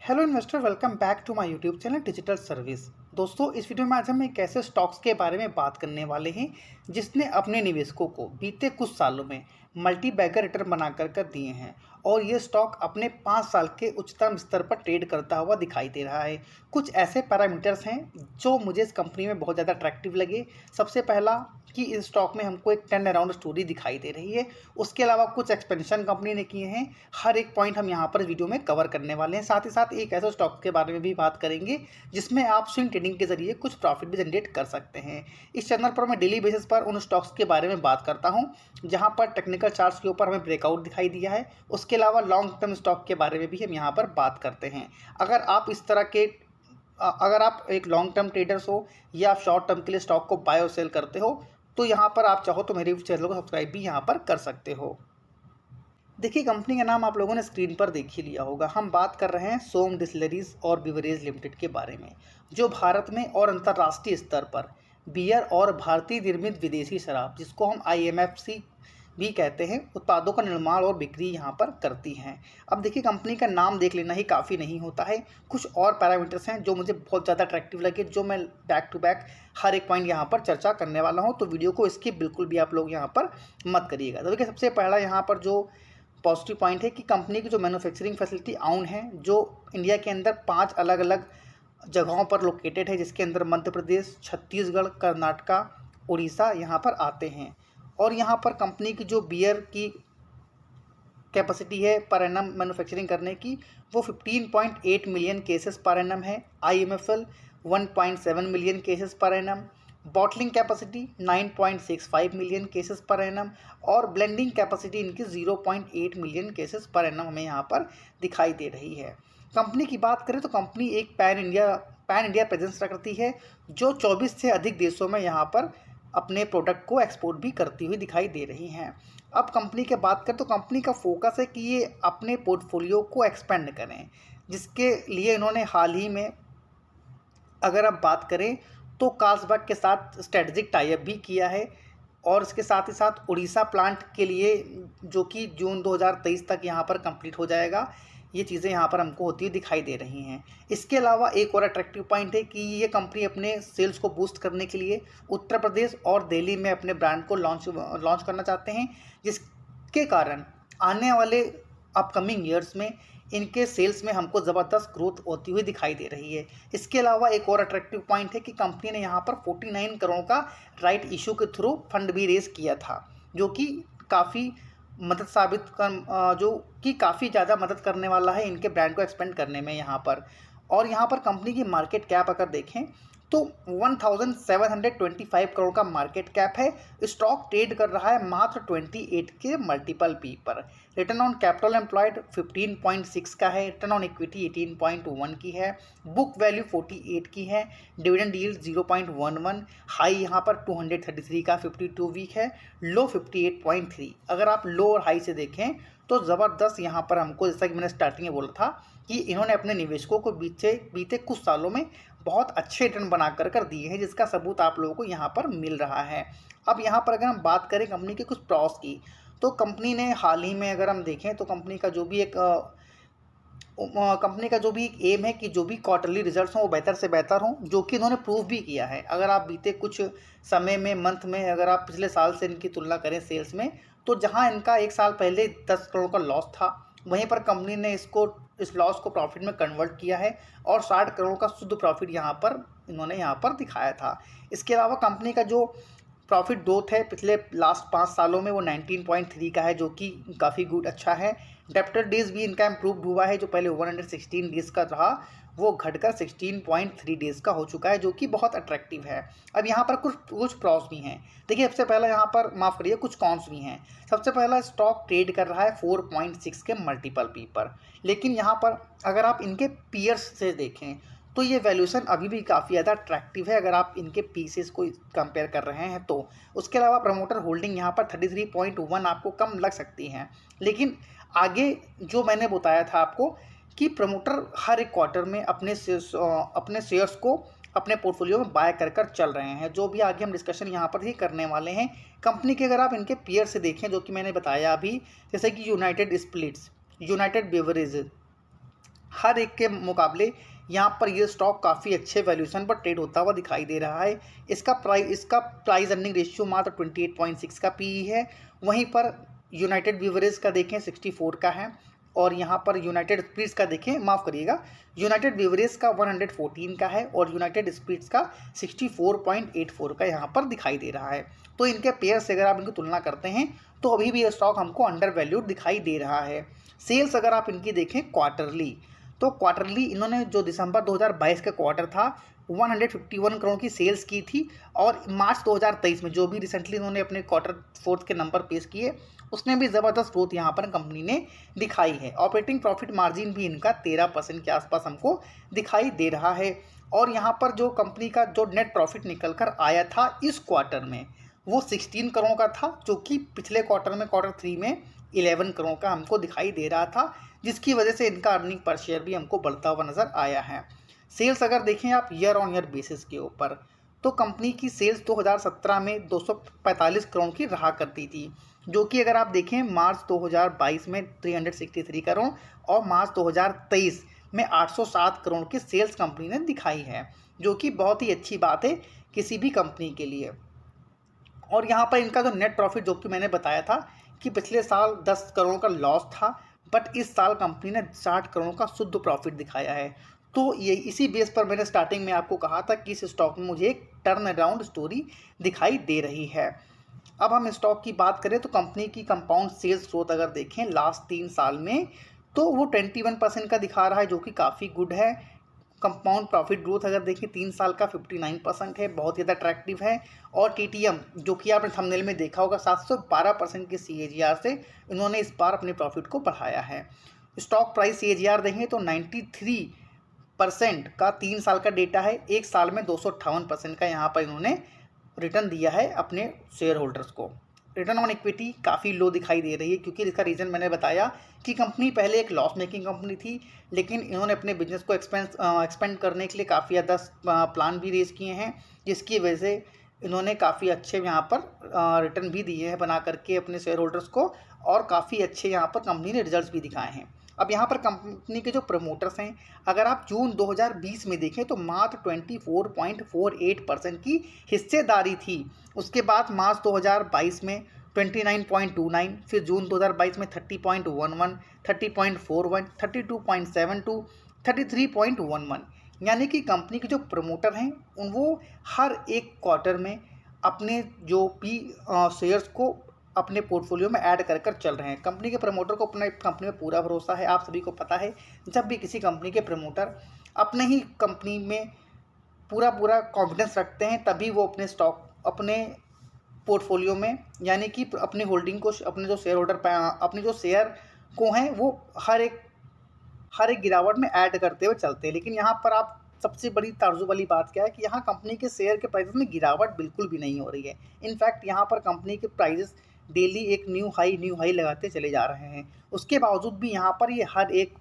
Hello investor, welcome back to my YouTube channel digital service. दोस्तों, इस video में आज हम एक ऐसे स्टॉक्स के बारे में बात करने वाले हैं जिसने अपने निवेशकों को बीते कुछ सालों में मल्टी बैगर रिटर्न बना कर दिए हैं और ये स्टॉक अपने 5 साल के उच्चतम स्तर पर ट्रेड करता हुआ दिखाई दे रहा है। कुछ ऐसे पैरामीटर्स हैं जो मुझे इस कंपनी में बहुत ज़्यादा अट्रैक्टिव लगे। सबसे पहला कि इस स्टॉक में हमको एक टर्न अराउंड स्टोरी दिखाई दे रही है। उसके अलावा कुछ एक्सपेंशन कंपनी ने किए हैं। हर एक पॉइंट हम यहाँ पर वीडियो में कवर करने वाले हैं। साथ ही साथ एक ऐसे स्टॉक के बारे में भी बात करेंगे जिसमें आप स्विंग ट्रेडिंग के जरिए कुछ प्रॉफिट भी जनरेट कर सकते हैं। इस चैनल पर मैं डेली बेसिस पर उन स्टॉक्स के बारे में बात करता हूँ जहाँ पर टेक्निकल चार्ट्स के ऊपर हमें ब्रेकआउट दिखाई दिया है। उसके अलावा लॉन्ग टर्म स्टॉक के बारे में भी हम यहाँ पर बात करते हैं। अगर आप एक लॉन्ग टर्म ट्रेडर्स हो या आप शॉर्ट टर्म के लिए स्टॉक को बाय और सेल करते हो तो यहाँ पर आप चाहो तो मेरे चैनल को सब्सक्राइब भी यहाँ पर कर सकते हो। देखिए, कंपनी का नाम आप लोगों ने स्क्रीन पर देख ही लिया होगा। हम बात कर रहे हैं सोम डिस्टिलरीज और बिवरेज लिमिटेड के बारे में, जो भारत में और अंतर्राष्ट्रीय स्तर पर बियर और भारतीय निर्मित विदेशी शराब, जिसको हम IMFC भी कहते हैं, उत्पादों का निर्माण और बिक्री यहाँ पर करती हैं। अब देखिए, कंपनी का नाम देख लेना ही काफ़ी नहीं होता है। कुछ और पैरामीटर्स हैं जो मुझे बहुत ज़्यादा अट्रैक्टिव लगे, जो मैं बैक टू बैक हर एक पॉइंट यहाँ पर चर्चा करने वाला हूँ। तो वीडियो को स्किप बिल्कुल भी आप लोग यहाँ पर मत करिएगा। तो देखिए, सबसे पहला यहाँ पर जो पॉजिटिव पॉइंट है कि कंपनी की जो मैन्युफैक्चरिंग फैसिलिटी आउन है, जो इंडिया के अंदर 5 अलग अलग जगहों पर लोकेटेड है, जिसके अंदर मध्य प्रदेश, छत्तीसगढ़, कर्नाटका, उड़ीसा यहाँ पर आते हैं। और यहाँ पर कंपनी की जो बियर की कैपेसिटी है पर एनम मैन्युफैक्चरिंग करने की, वो 15.8 मिलियन केसेस पर एनम है। IMFL 1.7 million cases per annum. Bottling capacity 9.65 million cases per annum और ब्लेंडिंग कैपेसिटी इनकी 0.8 मिलियन केसेस पर एनम हमें यहाँ पर दिखाई दे रही है। कंपनी की बात करें तो कंपनी एक पैन इंडिया प्रेजेंस रखती है, जो 24 से अधिक देशों में यहाँ पर अपने प्रोडक्ट को एक्सपोर्ट भी करती हुई दिखाई दे रही हैं। अब कंपनी की बात करें तो कंपनी का फोकस है कि ये अपने पोर्टफोलियो को एक्सपेंड करें, जिसके लिए इन्होंने हाल ही में, अगर आप बात करें तो कार्लसबर्ग के साथ स्ट्रेटजिक टाई अप भी किया है और इसके साथ ही साथ उड़ीसा प्लांट के लिए, जो कि जून 2023 तक यहाँ पर कंप्लीट हो जाएगा, ये चीज़ें यहाँ पर हमको होती हुई दिखाई दे रही हैं। इसके अलावा एक और अट्रैक्टिव पॉइंट है कि ये कंपनी अपने सेल्स को बूस्ट करने के लिए उत्तर प्रदेश और दिल्ली में अपने ब्रांड को लॉन्च करना चाहते हैं, जिसके कारण आने वाले अपकमिंग ईयर्स में इनके सेल्स में हमको ज़बरदस्त ग्रोथ होती हुई दिखाई दे रही है। इसके अलावा एक और अट्रैक्टिव पॉइंट है कि कंपनी ने यहाँ पर 49 करोड़ का राइट इशू के थ्रू फंड भी रेज़ किया था, जो कि काफ़ी काफ़ी ज़्यादा मदद करने वाला है इनके ब्रांड को एक्सपेंड करने में यहाँ पर। और यहाँ पर कंपनी की मार्केट कैप अगर देखें तो 1725 करोड़ का मार्केट कैप है। स्टॉक ट्रेड कर रहा है मात्र 28 के मल्टीपल पी पर। रिटर्न ऑन कैपिटल एम्प्लॉयड 15.6 का है। रिटर्न ऑन इक्विटी 18.1 की है। बुक वैल्यू 48 की है। Dividend yield 0.11। हाई यहाँ पर 233 का 52 वीक है। लो 58.3। अगर आप लो और हाई से देखें तो ज़बरदस्त यहाँ पर हमको, जैसा कि मैंने स्टार्टिंग में बोला था, कि इन्होंने अपने निवेशकों को बीते कुछ सालों में बहुत अच्छे रिटर्न बना कर दिए हैं, जिसका सबूत आप लोगों को यहाँ पर मिल रहा है। अब यहाँ पर अगर हम बात करें कंपनी के कुछ प्रॉस की, तो कंपनी ने हाल ही में, अगर हम देखें तो कंपनी का जो भी एक एम है कि जो भी क्वार्टरली रिजल्ट्स हों वो बेहतर से बेहतर हों, जो कि इन्होंने प्रूव भी किया है। अगर आप बीते कुछ समय में, मंथ में, अगर आप पिछले साल से इनकी तुलना करें सेल्स में, तो जहां इनका एक साल पहले 10 करोड़ का लॉस था, वहीं पर कंपनी ने इस लॉस को प्रॉफिट में कन्वर्ट किया है और 60 करोड़ का शुद्ध प्रॉफिट इन्होंने यहाँ पर दिखाया था। इसके अलावा कंपनी का जो प्रॉफिट ग्रोथ है पिछले लास्ट 5 सालों में, वो 19.3 का है, जो कि काफ़ी गुड, अच्छा है। डेब्टर डेज भी इनका इम्प्रूव हुआ है, जो पहले 116 डेज़ का रहा वो घटकर 16.3 डेज़ का हो चुका है, जो कि बहुत अट्रैक्टिव है। अब यहाँ पर कुछ प्रॉस भी हैं। देखिए, सबसे पहला यहाँ पर, माफ़ करिए, कुछ कॉन्स भी हैं। सबसे पहला, स्टॉक ट्रेड कर रहा है 4.6 के मल्टीपल पी पर, लेकिन यहाँ पर अगर आप इनके पीयर्स से देखें तो ये वैल्यूएशन अभी भी काफ़ी ज़्यादा अट्रैक्टिव है, अगर आप इनके पीसेस को कंपेयर कर रहे हैं तो। उसके अलावा प्रमोटर होल्डिंग यहाँ पर 33.1 आपको कम लग सकती हैं, लेकिन आगे जो मैंने बताया था आपको कि प्रमोटर हर एक क्वार्टर में अपने शेयर्स को अपने पोर्टफोलियो में बाय कर चल रहे हैं, जो भी आगे हम डिस्कशन यहाँ पर ही करने वाले हैं। कंपनी के अगर आप इनके पीयर से देखें, जो कि मैंने बताया अभी, जैसे कि यूनाइटेड स्पिरिट्स, यूनाइटेड बेवरेजेज, हर एक के मुकाबले यहाँ पर ये स्टॉक काफ़ी अच्छे वैल्यूएशन पर ट्रेड होता हुआ दिखाई दे रहा है। इसका प्राइस अर्निंग रेशियो मात्र 28.6 का पीई है। वहीं पर यूनाइटेड ब्यूवरेज का देखें 64 का है, और यहाँ पर यूनाइटेड स्पिरिट्स का देखें, माफ़ करिएगा, यूनाइटेड ब्यूवरेज का 114 का है और यूनाइटेड स्पिरिट्स का 64.84 का यहाँ पर दिखाई दे रहा है। तो इनके पेयर से अगर आप इनकी तुलना करते हैं तो अभी भी ये स्टॉक हमको अंडर वैल्यूड दिखाई दे रहा है। सेल्स अगर आप इनकी देखें क्वार्टरली, तो क्वार्टरली इन्होंने जो दिसंबर 2022 का क्वार्टर था 151 करोड़ की सेल्स की थी, और मार्च 2023 में जो भी रिसेंटली इन्होंने अपने क्वार्टर फोर्थ के नंबर पेश किए उसमें भी ज़बरदस्त ग्रोथ यहाँ पर कंपनी ने दिखाई है। ऑपरेटिंग प्रॉफिट मार्जिन भी इनका 13% के आसपास हमको दिखाई दे रहा है। और यहाँ पर जो कंपनी का जो नेट प्रॉफिट निकल कर आया था इस क्वार्टर में वो 16 करोड़ का था, जो कि पिछले क्वार्टर में क्वार्टर 3 में 11 करोड़ का हमको दिखाई दे रहा था, जिसकी वजह से इनका अर्निंग पर शेयर भी हमको बढ़ता हुआ नज़र आया है। सेल्स अगर देखें आप ईयर ऑन ईयर बेसिस के ऊपर, तो कंपनी की सेल्स 2017 में 245 करोड़ की रहा करती थी, जो कि अगर आप देखें मार्च 2022 में 363 करोड़ और मार्च 2023 में 807 करोड़ की सेल्स कंपनी ने दिखाई है, जो कि बहुत ही अच्छी बात है किसी भी कंपनी के लिए। और यहाँ पर इनका जो नेट प्रॉफिट, जो कि मैंने बताया था कि पिछले साल 10 करोड़ का लॉस था, बट इस साल कंपनी ने 60 करोड़ का शुद्ध प्रॉफिट दिखाया है। तो ये इसी बेस पर मैंने स्टार्टिंग में आपको कहा था कि इस स्टॉक में मुझे एक टर्न अराउंड स्टोरी दिखाई दे रही है। अब हम स्टॉक की बात करें तो कंपनी की कंपाउंड सेल्स ग्रोथ अगर देखें लास्ट 3 साल में तो वो 21% का दिखा रहा है, जो कि काफ़ी गुड है। कंपाउंड प्रॉफिट ग्रोथ अगर देखें 3 साल का 59% है, बहुत ज़्यादा अट्रैक्टिव है। और टीटीएम, जो कि आपने थंबनेल में देखा होगा, 712% के CAGR से इन्होंने इस बार अपने प्रॉफिट को बढ़ाया है। स्टॉक प्राइस CAGR देखें तो 93% का 3 साल का डेटा है। एक साल में 258% का यहाँ पर इन्होंने रिटर्न दिया है अपने शेयर होल्डर्स को। रिटर्न ऑन इक्विटी काफ़ी लो दिखाई दे रही है, क्योंकि इसका रीज़न मैंने बताया कि कंपनी पहले एक लॉस मेकिंग कंपनी थी, लेकिन इन्होंने अपने बिजनेस को एक्सपेंड करने के लिए काफ़ी ज़्यादा प्लान भी रेज किए हैं, जिसकी वजह से इन्होंने काफ़ी अच्छे यहाँ पर रिटर्न भी दिए हैं बना करके अपने शेयर होल्डर्स को, और काफ़ी अच्छे यहाँ पर कंपनी ने रिजल्ट्स भी दिखाए हैं। अब यहाँ पर कंपनी के जो प्रमोटर्स हैं, अगर आप जून 2020 में देखें तो मात्र 24.48% की हिस्सेदारी थी। उसके बाद मार्च 2022 में 29.29, फिर जून 2022 में 30.11, 30.41, 32.72, 33.11, यानी कि कंपनी के जो प्रमोटर हैं वो हर एक क्वार्टर में अपने जो शेयर्स को अपने पोर्टफोलियो में ऐड कर कर चल रहे हैं। कंपनी के प्रमोटर को अपने कंपनी में पूरा भरोसा है। आप सभी को पता है, जब भी किसी कंपनी के प्रमोटर अपने ही कंपनी में पूरा कॉन्फिडेंस रखते हैं, तभी वो अपने स्टॉक अपने पोर्टफोलियो में, यानी कि अपनी होल्डिंग को, अपने जो शेयर होल्डर अपने जो शेयर को हैं वो हर एक गिरावट में ऐड करते हुए चलते हैं। लेकिन यहाँ पर आप सबसे बड़ी ताज्जुब वाली बात क्या है कि यहाँ कंपनी के शेयर के प्राइसेस में गिरावट बिल्कुल भी नहीं हो रही है। इनफैक्ट यहाँ पर कंपनी के प्राइसेस डेली एक न्यू हाई लगाते चले जा रहे हैं। उसके बावजूद भी यहाँ पर ये हर एक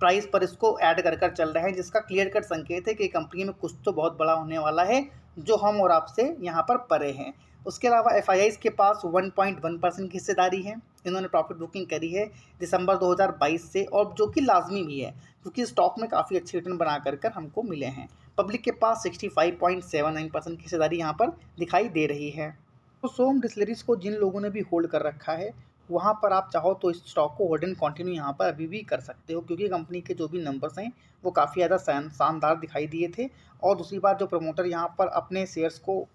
प्राइस पर इसको ऐड कर कर चल रहे हैं, जिसका क्लियर कट संकेत है कि कंपनी में कुछ तो बहुत बड़ा होने वाला है, जो हम और आपसे यहाँ पर परे हैं। उसके अलावा FIIs के पास 1.1% की हिस्सेदारी है। इन्होंने प्रॉफिट बुकिंग करी है दिसंबर 2022 से, और जो कि लाजमी भी है, क्योंकि स्टॉक में काफ़ी अच्छे रिटर्न बना कर हमको मिले हैं। पब्लिक के पास 65.79% की हिस्सेदारी यहाँ पर दिखाई दे रही है। तो सोम डिस्टिलरीज को जिन लोगों ने भी होल्ड कर रखा है, वहाँ पर आप चाहो तो इस स्टॉक को होल्ड एंड कंटिन्यू यहाँ पर अभी भी कर सकते हो, क्योंकि कंपनी के जो भी नंबर्स हैं वो काफ़ी ज़्यादा शानदार दिखाई दिए थे। और दूसरी बात, जो प्रमोटर यहाँ पर अपने शेयर्स को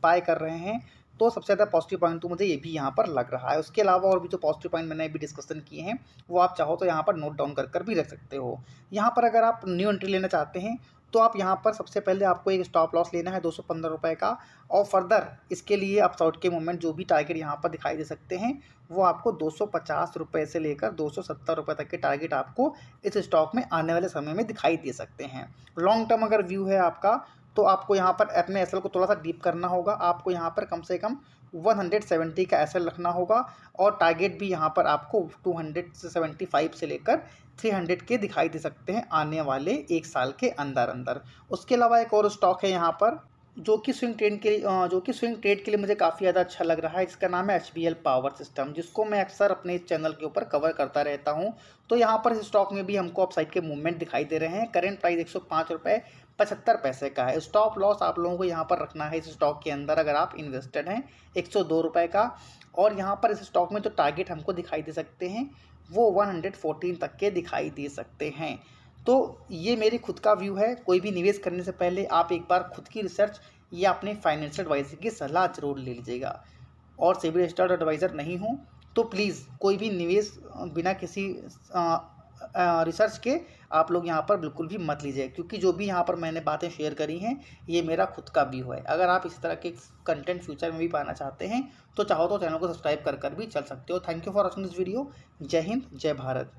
बाय कर रहे हैं, तो सबसे ज़्यादा पॉजिटिव पॉइंट तो मुझे ये भी यहाँ पर लग रहा है। उसके अलावा और भी जो पॉजिटिव पॉइंट मैंने अभी डिस्कशन किए हैं, वो आप चाहो तो यहाँ पर नोट डाउन कर भी रख सकते हो। यहाँ पर अगर आप न्यू एंट्री लेना चाहते हैं तो आप यहाँ पर सबसे पहले आपको एक स्टॉप लॉस लेना है 215 रुपये का, और फर्दर इसके लिए आप शॉर्ट के मोमेंट जो भी टारगेट यहाँ पर दिखाई दे सकते हैं, वो आपको 250 रुपये से लेकर 270 रुपये तक के टारगेट आपको इस स्टॉक में आने वाले समय में दिखाई दे सकते हैं। लॉन्ग टर्म अगर व्यू है आपका, तो आपको यहाँ पर अपने SL को थोड़ा सा डीप करना होगा। आपको यहाँ पर कम से कम 170 का SL रखना होगा, और टारगेट भी यहाँ पर आपको 275 से लेकर 300 के दिखाई दे सकते हैं आने वाले एक साल के अंदर अंदर। उसके अलावा एक और स्टॉक है यहाँ पर जो कि स्विंग ट्रेड के लिए मुझे काफ़ी ज़्यादा अच्छा लग रहा है, इसका नाम है HBL पावर सिस्टम, जिसको मैं अक्सर अपने इस चैनल के ऊपर कवर करता रहता हूँ। तो यहाँ पर इस स्टॉक में भी हमको अपसाइड के मूवमेंट दिखाई दे रहे हैं। करेंट प्राइस 105 रुपये 75 पैसे का है। स्टॉप लॉस आप लोगों को यहाँ पर रखना है इस स्टॉक के अंदर अगर आप इन्वेस्टेड हैं, 102 रुपये का। और यहाँ पर इस स्टॉक में जो टारगेट हमको दिखाई दे सकते हैं वो 114 तक के दिखाई दे सकते हैं। तो ये मेरी खुद का व्यू है। कोई भी निवेश करने से पहले आप एक बार खुद की रिसर्च या अपने फाइनेंशियल एडवाइजर की सलाह जरूर ले लीजिएगा। और सेबी रजिस्टर्ड एडवाइज़र नहीं हूँ तो प्लीज़ कोई भी निवेश बिना किसी रिसर्च के आप लोग यहाँ पर बिल्कुल भी मत लीजिए, क्योंकि जो भी यहाँ पर मैंने बातें शेयर करी हैं ये मेरा खुद का व्यू है। अगर आप इस तरह के कंटेंट फ्यूचर में भी पाना चाहते हैं तो चाहो तो चैनल को सब्सक्राइब कर भी चल सकते हो। Thank you for watching this video. जय हिंद, जय भारत।